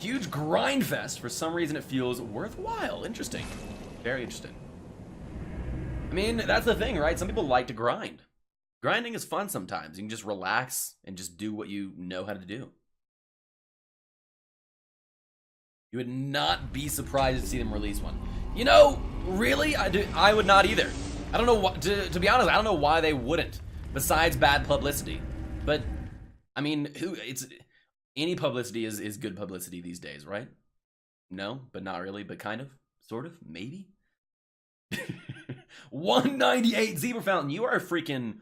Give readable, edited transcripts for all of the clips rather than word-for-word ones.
Huge grind fest. For some reason, it feels worthwhile. Interesting. Very interesting. I mean, that's the thing, right? Some people like to grind. Grinding is fun sometimes. You can just relax and just do what you know how to do. You would not be surprised to see them release one. You know, really, I would not either. I don't know what, to be honest, I don't know why they wouldn't, besides bad publicity. But, I mean, any publicity is good publicity these days, right? No, but not really, but kind of, sort of, maybe? 198 Zebra Fountain, you are a freaking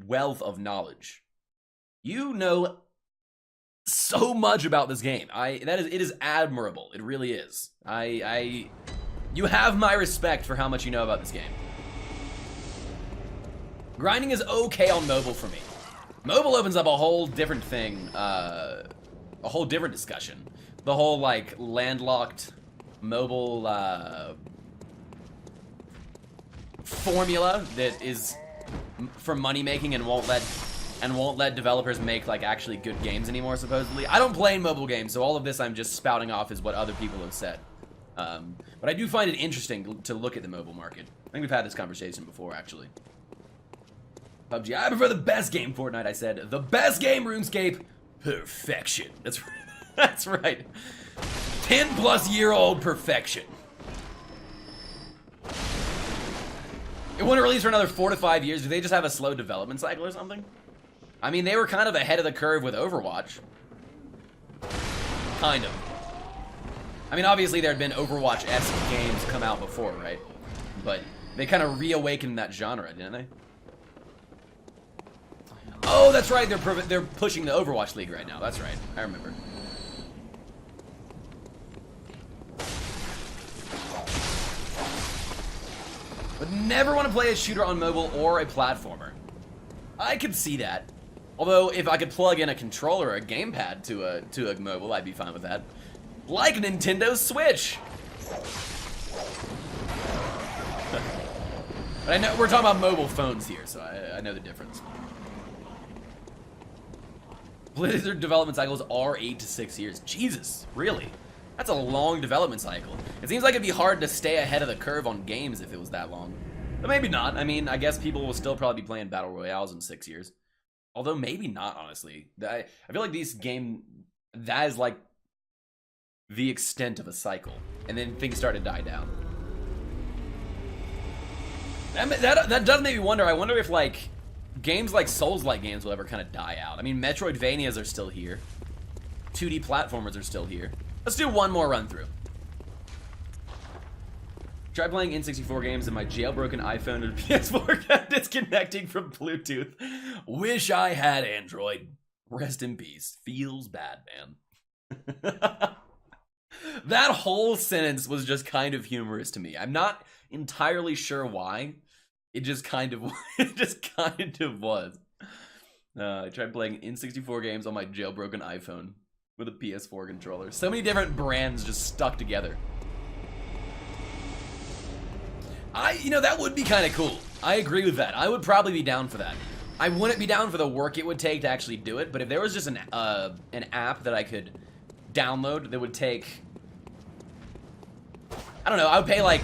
wealth of knowledge. You know so much about this game. It is admirable. It really is. You have my respect for how much you know about this game. Grinding is okay on mobile for me. Mobile opens up a whole different thing, a whole different discussion. The whole, like, landlocked mobile, formula that is for money making and won't let developers make, like, actually good games anymore, supposedly. I don't play mobile games, so all of this I'm just spouting off is what other people have said. But I do find it interesting to look at the mobile market. I think we've had this conversation before, actually. PUBG, I prefer the best game, Fortnite, I said. The best game, RuneScape, perfection. That's right. 10-plus-year-old perfection. It wouldn't release for another 4 to 5 years. Do they just have a slow development cycle or something? I mean, they were kind of ahead of the curve with Overwatch. Kind of. I mean, obviously there had been Overwatch-esque games come out before, right? But they kind of reawakened that genre, didn't they? Oh, that's right. They're pushing the Overwatch League right now. That's right. I remember. Would never want to play a shooter on mobile or a platformer. I could see that. Although, if I could plug in a controller or a gamepad to a mobile, I'd be fine with that. Like Nintendo Switch. But I know we're talking about mobile phones here, so I know the difference. Blizzard development cycles are 8 to 6 years. Jesus, really? That's a long development cycle. It seems like it'd be hard to stay ahead of the curve on games if it was that long. But maybe not. I mean, I guess people will still probably be playing Battle Royales in 6 years. Although maybe not, honestly. I feel like this game, that is like the extent of a cycle. And then things start to die down. That does make me wonder. I wonder if, like, games like Souls-like games will ever kind of die out. I mean, Metroidvanias are still here. 2D platformers are still here. Let's do one more run through. Try playing N64 games in my jailbroken iPhone and PS4 kept disconnecting from Bluetooth. Wish I had Android. Rest in peace. Feels bad, man. That whole sentence was just kind of humorous to me. I'm not entirely sure why. It just kind of was. I tried playing N64 games on my jailbroken iPhone with a PS4 controller. So many different brands just stuck together. You know, that would be kind of cool. I agree with that. I would probably be down for that. I wouldn't be down for the work it would take to actually do it, but if there was just an app that I could download that would take, I don't know, I would pay like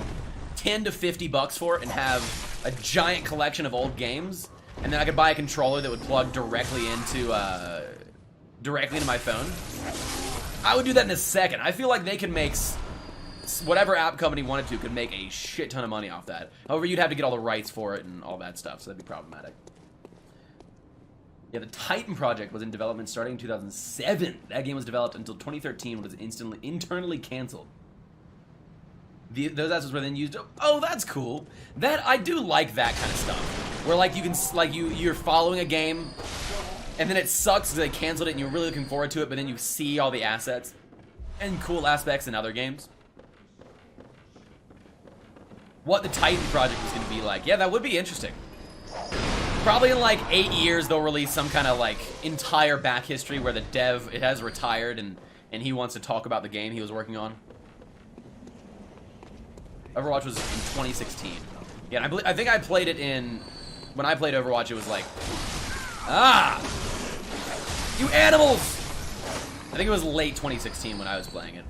10 to 50 bucks for it and have a giant collection of old games, and then I could buy a controller that would plug directly into my phone. I would do that in a second. I feel like they could make, whatever app company wanted to, could make a shit ton of money off that. However, you'd have to get all the rights for it and all that stuff, so that'd be problematic. Yeah, the Titan project was in development starting in 2007. That game was developed until 2013 when it was internally canceled. Those assets were then used. Oh, that's cool. I do like that kind of stuff, where like you can you're following a game, and then it sucks because they canceled it and you're really looking forward to it, but then you see all the assets and cool aspects in other games. What the Titan project was going to be like. Yeah, that would be interesting. Probably in like 8 years they'll release some kind of like entire back history where the dev, it has retired and he wants to talk about the game he was working on. Overwatch was in 2016. Yeah, and I think I played it when I played Overwatch, it was like, ah! You animals! I think it was late 2016 when I was playing it.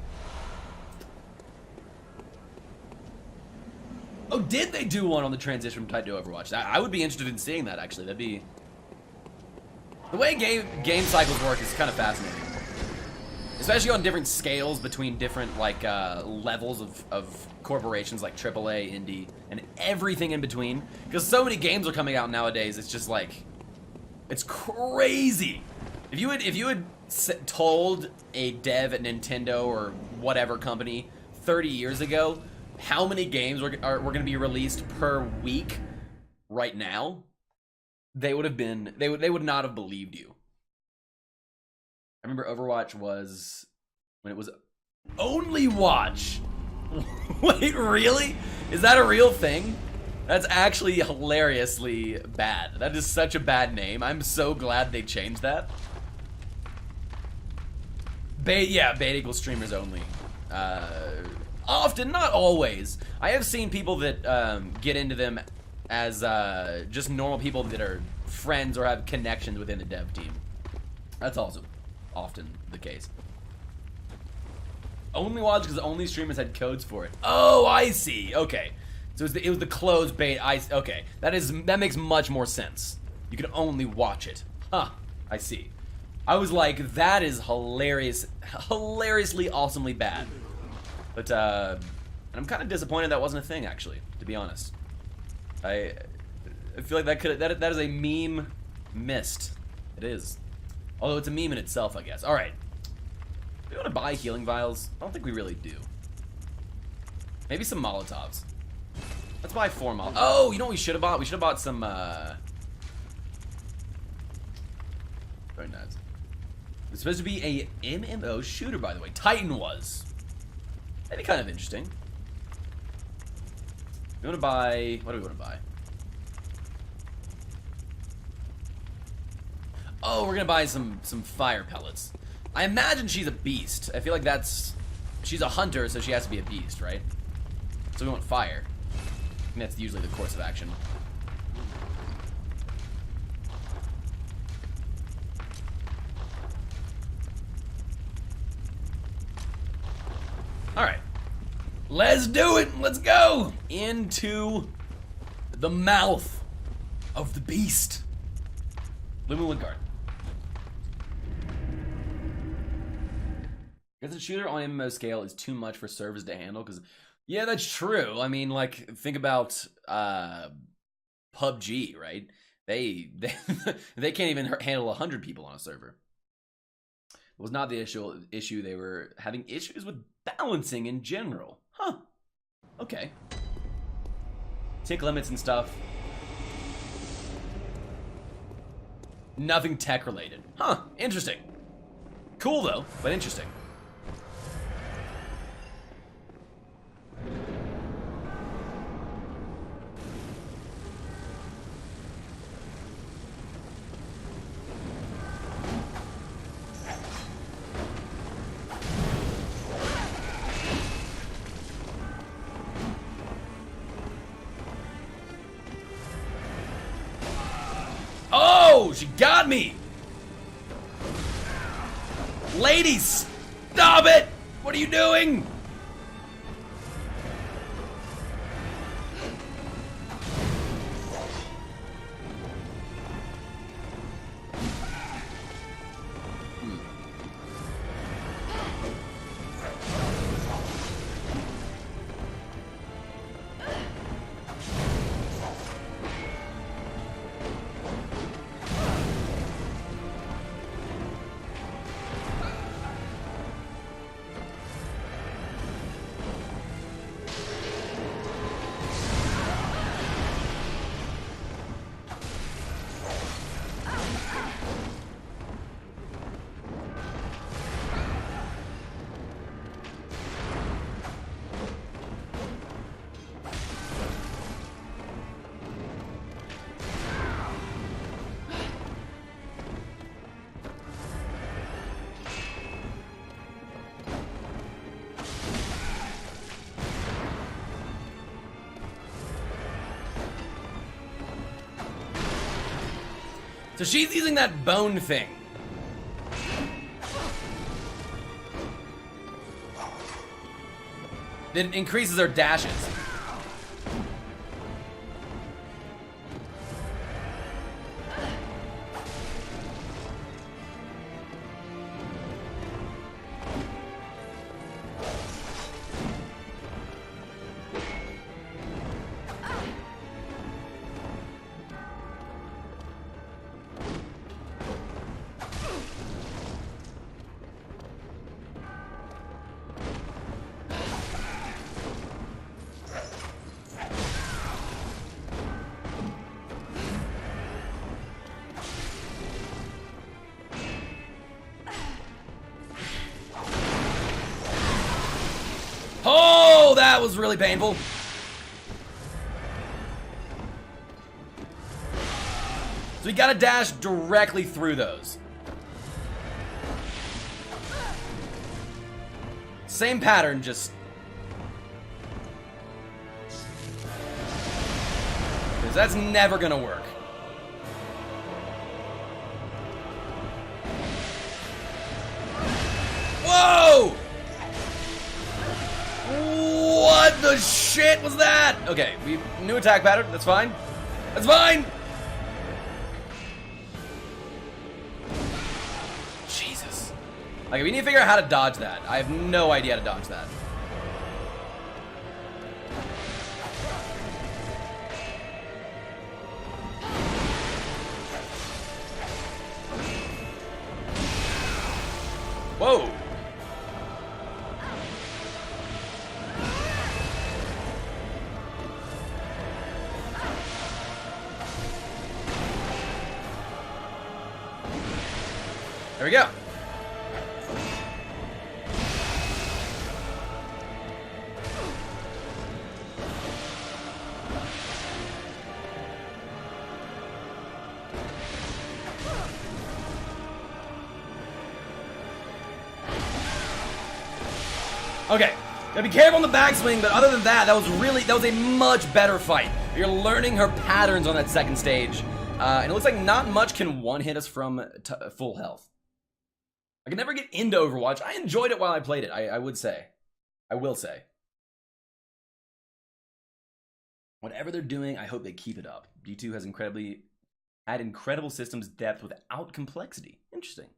Oh, did they do one on the transition from Titan to Overwatch? I would be interested in seeing that, actually. That'd be... The way game cycles work is kind of fascinating. Especially on different scales between different, like, levels of corporations like AAA, indie, and everything in between. Because so many games are coming out nowadays, it's just like... It's crazy! If you had told a dev at Nintendo or whatever company 30 years ago how many games were going to be released per week right now, they would not have believed you. I remember Overwatch was when it was Only Watch. Wait, really? Is that a real thing? That's actually hilariously bad. That is such a bad name. I'm so glad they changed that. Bait equals streamers only. Often, not always. I have seen people that get into them as just normal people that are friends or have connections within the dev team. That's also often the case. Only Watch because only streamers had codes for it. Oh, I see. Okay, so it was the closed bait. Okay, that makes much more sense. You can only watch it. Huh? I see. I was like, that is hilarious, hilariously, awesomely bad. But I'm kind of disappointed that wasn't a thing, actually, to be honest. I feel like that is a meme missed. It is. Although it's a meme in itself, I guess. All right. Do we want to buy healing vials? I don't think we really do. Maybe some Molotovs. Let's buy 4 Molotovs. Oh, you know what we should have bought? We should have bought some, very nice. It's supposed to be a MMO shooter, by the way. Titan was. That'd be kind of interesting. We want to buy... What do we want to buy? Oh, we're going to buy some fire pellets. I imagine she's a beast. I feel like she's a hunter, so she has to be a beast, right? So we want fire. I think that's usually the course of action. Alright. Let's do it! Let's go! Into the mouth of the beast. Lumen Woodguard. Because a shooter on MMO scale is too much for servers to handle, because, yeah, that's true. I mean, like, think about PUBG, right? They can't even handle 100 people on a server. It was not the issue. They were having issues with balancing in general. Huh. Okay. Tick limits and stuff. Nothing tech related. Huh. Interesting. Cool, though, but interesting. Oh, she got me! Ladies, stop it! What are you doing? So she's using that bone thing. That increases our dashes. Oh, that was really painful. So you gotta dash directly through those. Same pattern, just... 'cause that's never gonna work. Whoa! What the shit was that? Okay, new attack pattern. That's fine. That's fine. Jesus. Like, we need to figure out how to dodge that. I have no idea how to dodge that. Whoa. There we go. Okay, gotta be careful on the backswing, but other than that, that was a much better fight. You're learning her patterns on that second stage, and it looks like not much can one-hit us from full health. I could never get into Overwatch. I enjoyed it while I played it, I would say. I will say. Whatever they're doing, I hope they keep it up. D2 has had incredible systems depth without complexity. Interesting.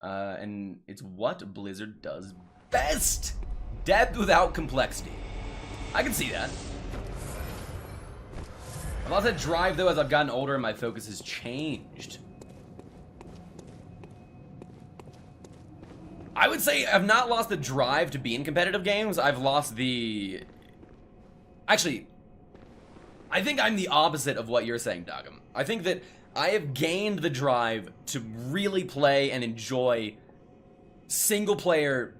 And it's what Blizzard does best. Depth without complexity. I can see that. I've lost that drive, though, as I've gotten older and my focus has changed. I would say I've not lost the drive to be in competitive games. I've lost the... Actually, I think I'm the opposite of what you're saying, Dogum. I think that I have gained the drive to really play and enjoy single-player,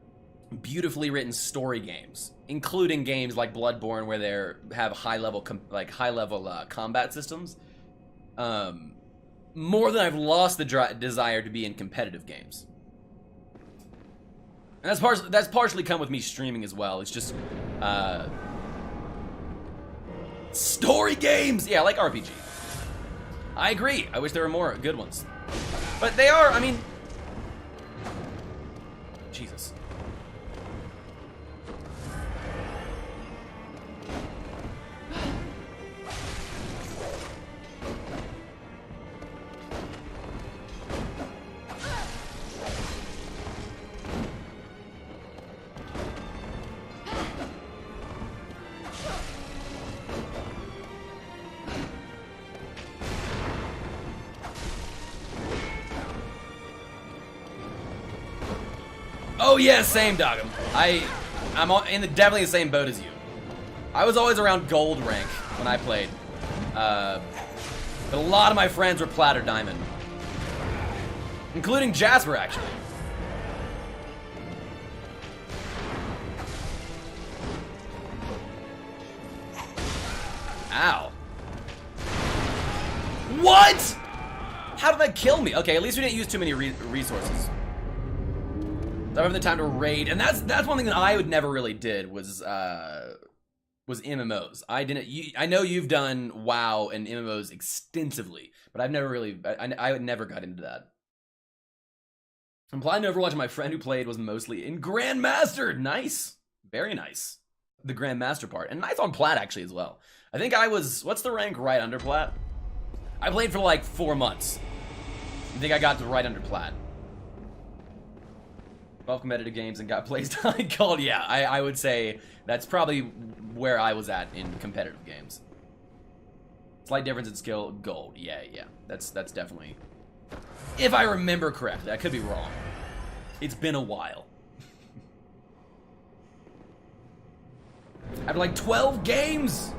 beautifully written story games, including games like Bloodborne, where they have high-level combat systems. More than I've lost the desire to be in competitive games. And that's partially come with me streaming as well. It's just story games. Yeah, like RPG. I agree. I wish there were more good ones. But they are, I mean... Jesus. Oh yeah, same, Dogum. I'm in definitely the same boat as you. I was always around gold rank when I played. But a lot of my friends were plat or diamond. Including Jasper, actually. Ow. What? How did that kill me? Okay, at least we didn't use too many resources. I have the time to raid, and that's one thing that I would never really did was MMOs. I know you've done WoW and MMOs extensively, but I've never really I never got into that. I'm playing Overwatch, and my friend who played was mostly in Grandmaster. Nice, very nice. the Grandmaster part. And nice on Plat, actually, as well. I think I was... What's the rank right under Plat? I played for like 4 months. I think I got to right under Plat. 12 competitive games and got placed on Gold. Yeah, I would say that's probably where I was at in competitive games. Slight difference in skill, Gold. Yeah. That's definitely... If I remember correctly. I could be wrong. It's been a while. After like 12 games!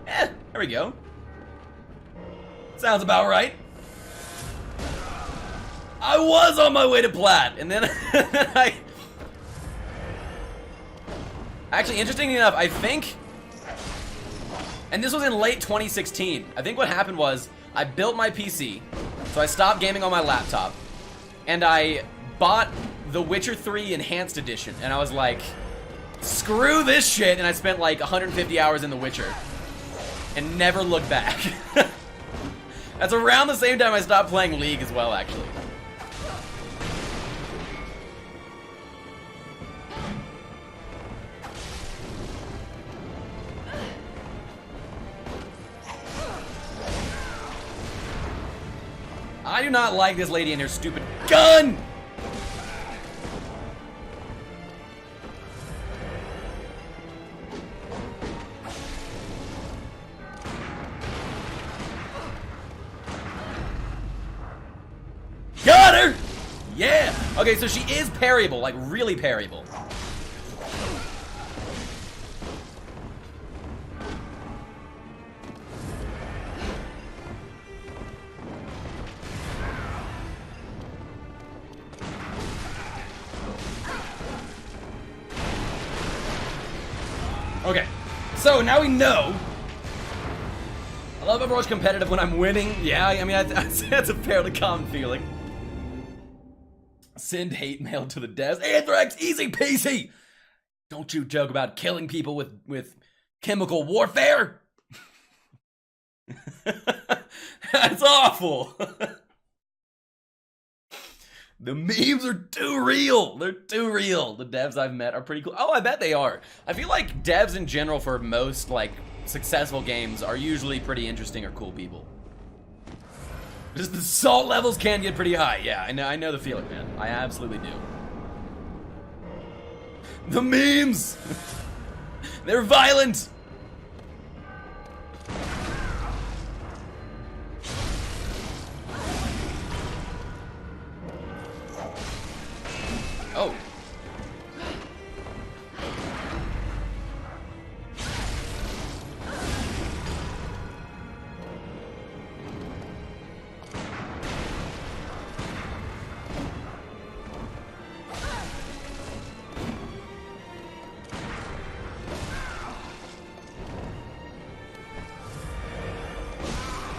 There we go. Sounds about right. I was on my way to Plat, and then Actually, interestingly enough, I think... And this was in late 2016. I think what happened was, I built my PC, so I stopped gaming on my laptop, and I bought The Witcher 3 Enhanced Edition, and I was like, screw this shit, and I spent like 150 hours in The Witcher, and never looked back. That's around the same time I stopped playing League as well, actually. I do not like this lady and her stupid gun! Got her! Yeah! Okay, so she is parryable, like really parryable. Okay, so now we know. I love Overwatch competitive when I'm winning. Yeah, I mean, that's a fairly common feeling. Send hate mail to the devs. Anthrax, easy peasy. Don't you joke about killing people with chemical warfare. That's awful. The memes are too real. They're too real. The devs I've met are pretty cool. Oh, I bet they are. I feel like devs in general for most, like, successful games are usually pretty interesting or cool people. Just the salt levels can get pretty high. Yeah, I know the feeling, man. I absolutely do. The memes! They're violent! Oh.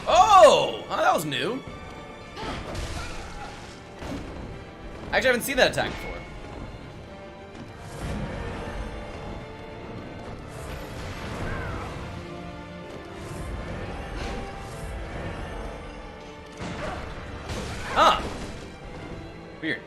Oh, that was new. Actually, I haven't seen that attack before. Ah! Weird.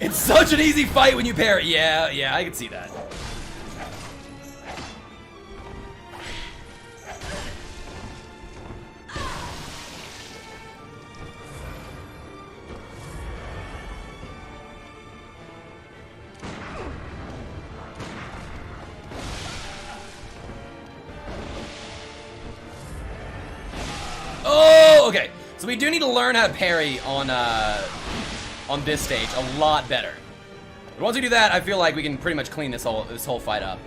It's such an easy fight when you parry. Yeah, I can see that. Oh, okay. So we do need to learn how to parry on this stage a lot better. But once we do that, I feel like we can pretty much clean this whole fight up.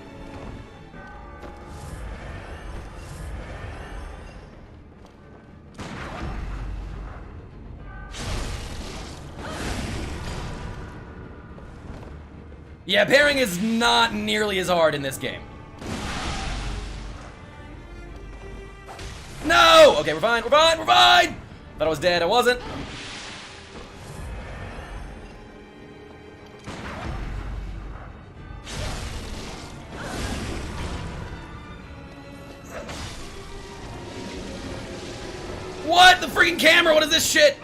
Yeah, parrying is not nearly as hard in this game. No! Okay, we're fine, we're fine, we're fine! Thought I was dead, I wasn't. What? The freaking camera, what is this shit?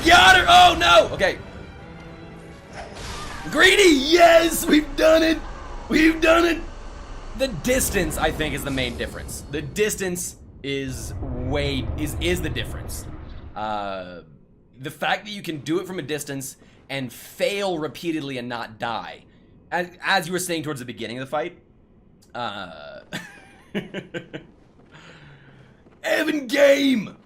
Got her! Oh no! Okay. Greedy! Yes! We've done it! We've done it! The distance, I think, is the main difference. The distance is the difference. The fact that you can do it from a distance and fail repeatedly and not die. As you were saying towards the beginning of the fight. Evan game!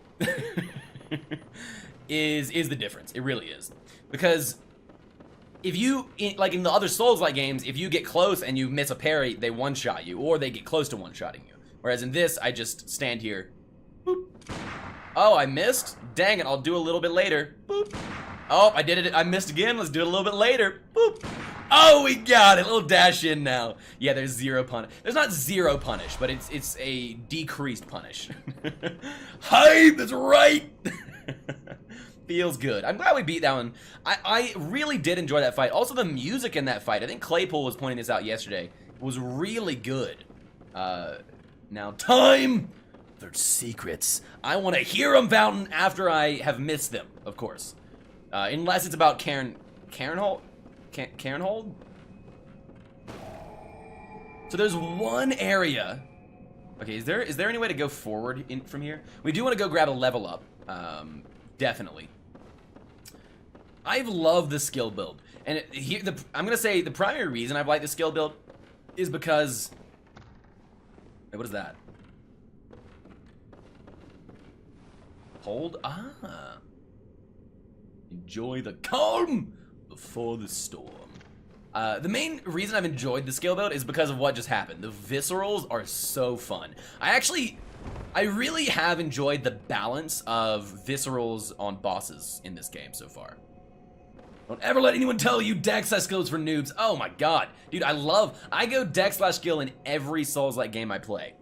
is the difference. It really is. Because if you, like in the other Souls-like games, if you get close and you miss a parry, they one-shot you, or they get close to one-shotting you. Whereas in this, I just stand here. Boop. Oh, I missed? Dang it, I'll do a little bit later. Boop. Oh, I did it. I missed again. Let's do it a little bit later. Boop. Oh, we got it. A little dash in now. Yeah, there's zero punish. There's not zero punish, but it's a decreased punish. Hype, that's right. Feels good. I'm glad we beat that one. I really did enjoy that fight. Also, the music in that fight, I think Claypool was pointing this out yesterday, was really good. Now, time for secrets. I want to hear them, Fountain, after I have missed them, of course. Unless it's about Cairnhold? So there's one area. Okay, is there any way to go forward from here? We do want to go grab a level up. Definitely. I've loved the skill build, and I'm gonna say the primary reason I've liked the skill build is because. Wait, what is that? Hold. Enjoy the calm before the storm. The main reason I've enjoyed the skill build is because of what just happened. The viscerals are so fun. I really have enjoyed the balance of viscerals on bosses in this game so far. Don't ever let anyone tell you dex/skills for noobs. Oh my god. Dude, I go dex/skill in every Souls-like game I play.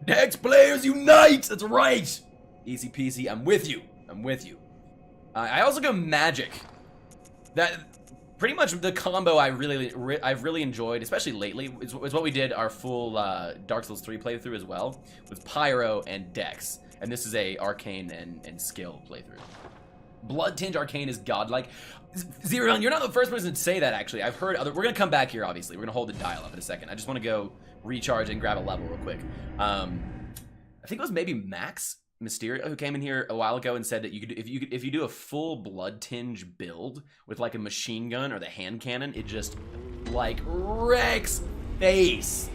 Dex players unite! That's right! Easy peasy, I'm with you. I'm with you. I also go magic. That pretty much the combo I've really enjoyed, especially lately, is what we did our full Dark Souls 3 playthrough as well, with Pyro and Dex. And this is a Arcane and Skill playthrough. Blood Tinge Arcane is godlike. Zero, you're not the first person to say that, actually. I've heard other. We're gonna come back here, obviously. We're gonna hold the dial up in a second. I just want to go recharge and grab a level real quick. I think it was maybe Max Mysterio who came in here a while ago and said that you could, if you do a full Blood Tinge build with like a machine gun or the hand cannon, it just like wrecks face.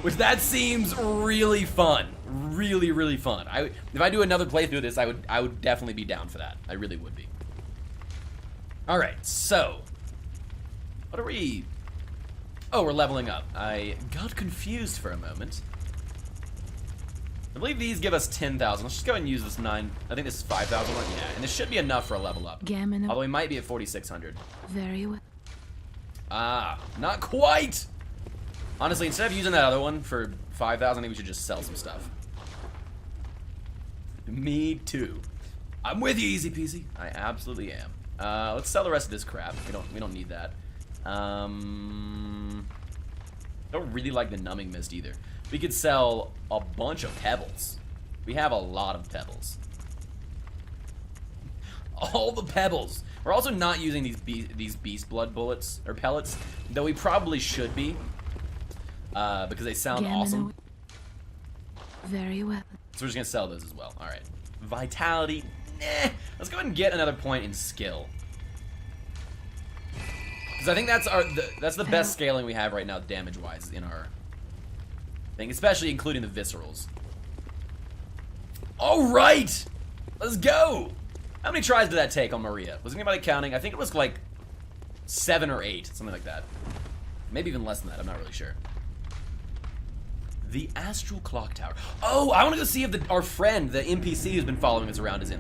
Which that seems really fun. Really, really fun. If I do another playthrough of this, I would definitely be down for that. I really would be. Alright, so what are we? Oh, we're leveling up. I got confused for a moment. I believe these give us 10,000. Let's just go ahead and use this 9. I think this is 5,000 one. Yeah, and this should be enough for a level up. Although we might be at 4,600. Very well. Ah, not quite! Honestly, instead of using that other one for 5,000, I think we should just sell some stuff. Me too. I'm with you, easy peasy. I absolutely am. Let's sell the rest of this crap. We don't need that. Don't really like the numbing mist either. We could sell a bunch of pebbles. We have a lot of pebbles. All the pebbles. We're also not using these beast blood bullets or pellets, though we probably should be, because they sound awesome. Very well. So we're just gonna sell those as well. All right. Vitality. Nah. Let's go ahead and get another point in skill. Because I think that's the best scaling we have right now, damage-wise, in our thing, especially including the viscerals. All right, let's go. How many tries did that take on Maria? Was anybody counting? I think it was like 7 or 8, something like that. Maybe even less than that. I'm not really sure. The Astral Clock Tower. Oh, I want to go see if our friend, the NPC who's been following us around, is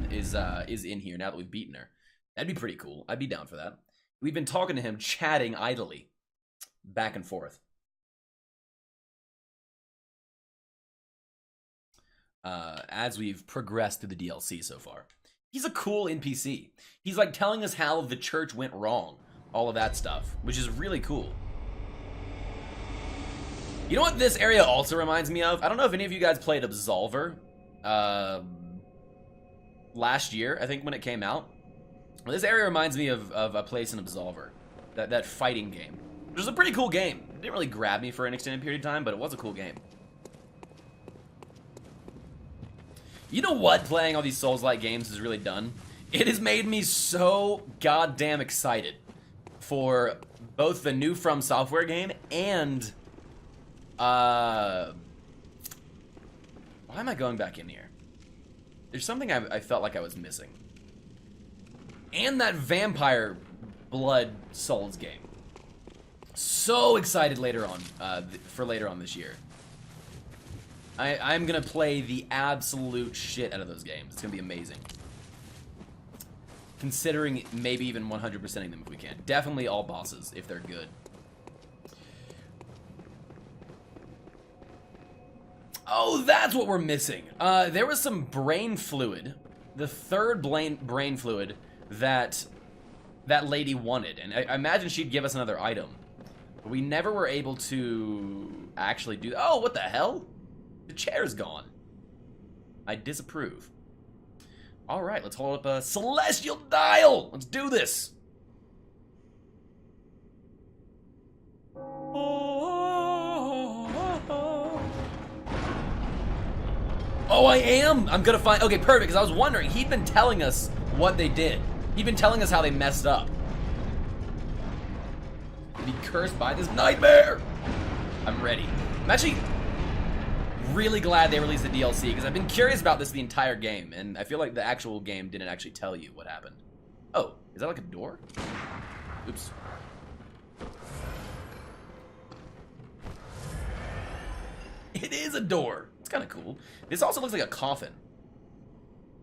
in here now that we've beaten her. That'd be pretty cool. I'd be down for that. We've been talking to him, chatting idly, back and forth. As we've progressed through the DLC so far. He's a cool NPC. He's like telling us how the church went wrong. All of that stuff, which is really cool. You know what this area also reminds me of? I don't know if any of you guys played Absolver last year, I think, when it came out. Well, this area reminds me of a place in Absolver, that fighting game. Which was a pretty cool game. It didn't really grab me for an extended period of time, but it was a cool game. You know what playing all these Souls-like games has really done? It has made me so goddamn excited for both the new From Software game and... why am I going back in here? There's something I felt like I was missing. And that Vampire Blood Souls game. So excited later on, for later on this year. I'm gonna play the absolute shit out of those games. It's gonna be amazing. Considering maybe even 100%ing them if we can. Definitely all bosses if they're good. Oh, that's what we're missing. There was some brain fluid. The third brain fluid that lady wanted. And I imagine she'd give us another item. But we never were able to actually do that. Oh, what the hell? The chair's gone. I disapprove. Alright, let's hold up a celestial dial! Let's do this! Oh, I am! I'm gonna find... Okay, perfect, because I was wondering. He'd been telling us what they did. He'd been telling us how they messed up. To be cursed by this nightmare! I'm ready. I'm actually really glad they released the DLC, because I've been curious about this the entire game, and I feel like the actual game didn't actually tell you what happened. Oh, is that like a door? Oops. It is a door. It's kind of cool. This also looks like a coffin.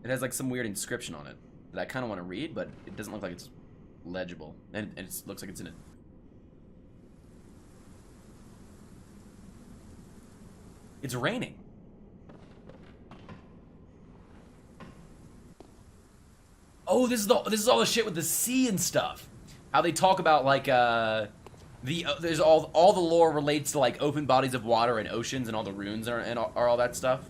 It has like some weird inscription on it that I kind of want to read, but it doesn't look like it's legible. And it looks like it's in a... It's raining. Oh, this is all the shit with the sea and stuff. How they talk about like there's all the lore relates to like open bodies of water and oceans and all the runes are all that stuff.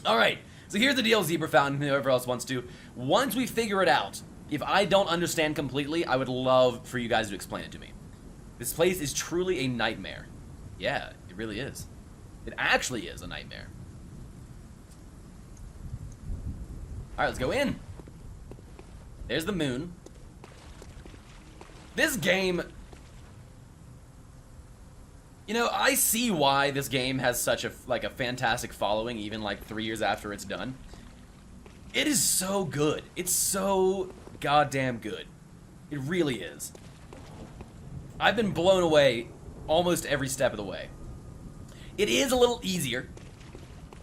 All right, so here's the deal, Zebra Fountain, whoever else wants to. Once we figure it out, if I don't understand completely, I would love for you guys to explain it to me. This place is truly a nightmare. Yeah, it really is. It actually is a nightmare. All right, let's go in. There's the moon. This game... You know, I see why this game has such a fantastic following, even like 3 years after it's done. It is so good. It's so goddamn good. It really is. I've been blown away almost every step of the way. It is a little easier.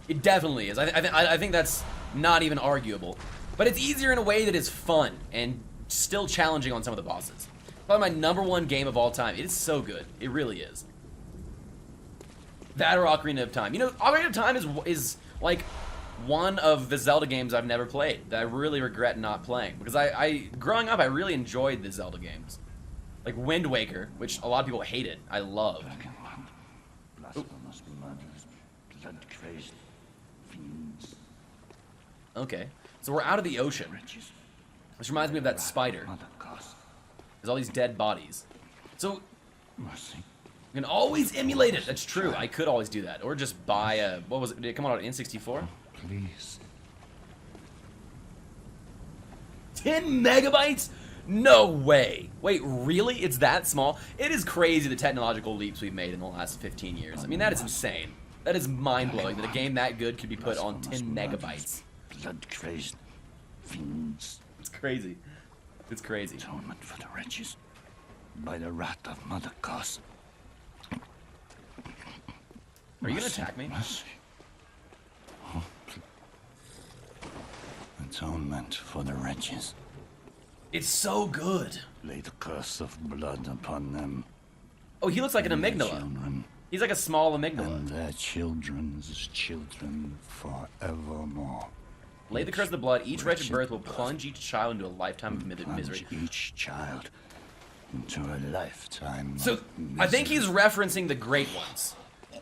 It definitely is. I think that's not even arguable. But it's easier in a way that is fun and still challenging on some of the bosses. Probably my #1 game of all time. It is so good. It really is. That or Ocarina of Time. You know, Ocarina of Time is like one of the Zelda games I've never played that I really regret not playing. Because growing up, I really enjoyed the Zelda games. Like Wind Waker, which a lot of people hated. I love. Okay, so we're out of the ocean. This reminds me of that spider. There's all these dead bodies. So, you can always emulate it. That's true. I could always do that. Or just buy a... What was it? Did it come out on N64? Please. 10 megabytes? No way. Wait, really? It's that small? It is crazy the technological leaps we've made in the last 15 years. I mean, that is insane. That is mind-blowing that a game that good could be put on 10 megabytes. Blood-crazed fiends. It's crazy. It's crazy. Atonement for the wretches. By the wrath of Mother Goss. Are you gonna attack me? Mercy. Oh, atonement for the wretches. It's so good. Lay the curse of blood upon them. Oh, he looks like an and their amygdala. children, He's like a small amygdala. and their children's children forevermore. Lay the curse of the blood. Each wretched birth will plunge each child into a lifetime of Plunge misery. each child into a lifetime So, of I think misery. he's referencing the great ones.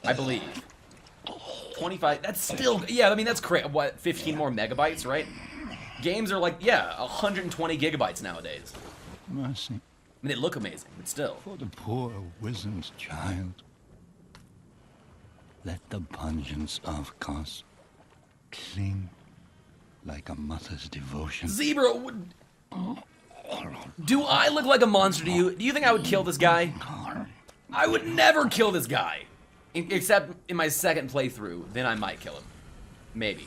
I believe. 25, that's still, yeah, I mean, that's crazy. What, 15 more megabytes, right? Games are like, yeah, 120 gigabytes nowadays. Mercy I mean, they look amazing, but still. for the poor wizard's child. Let the pungence of cause cling like a mother's devotion. Zebra, do I look like a monster to you? Do you think I would kill this guy? I would never kill this guy. Except in my second playthrough, then I might kill him. Maybe.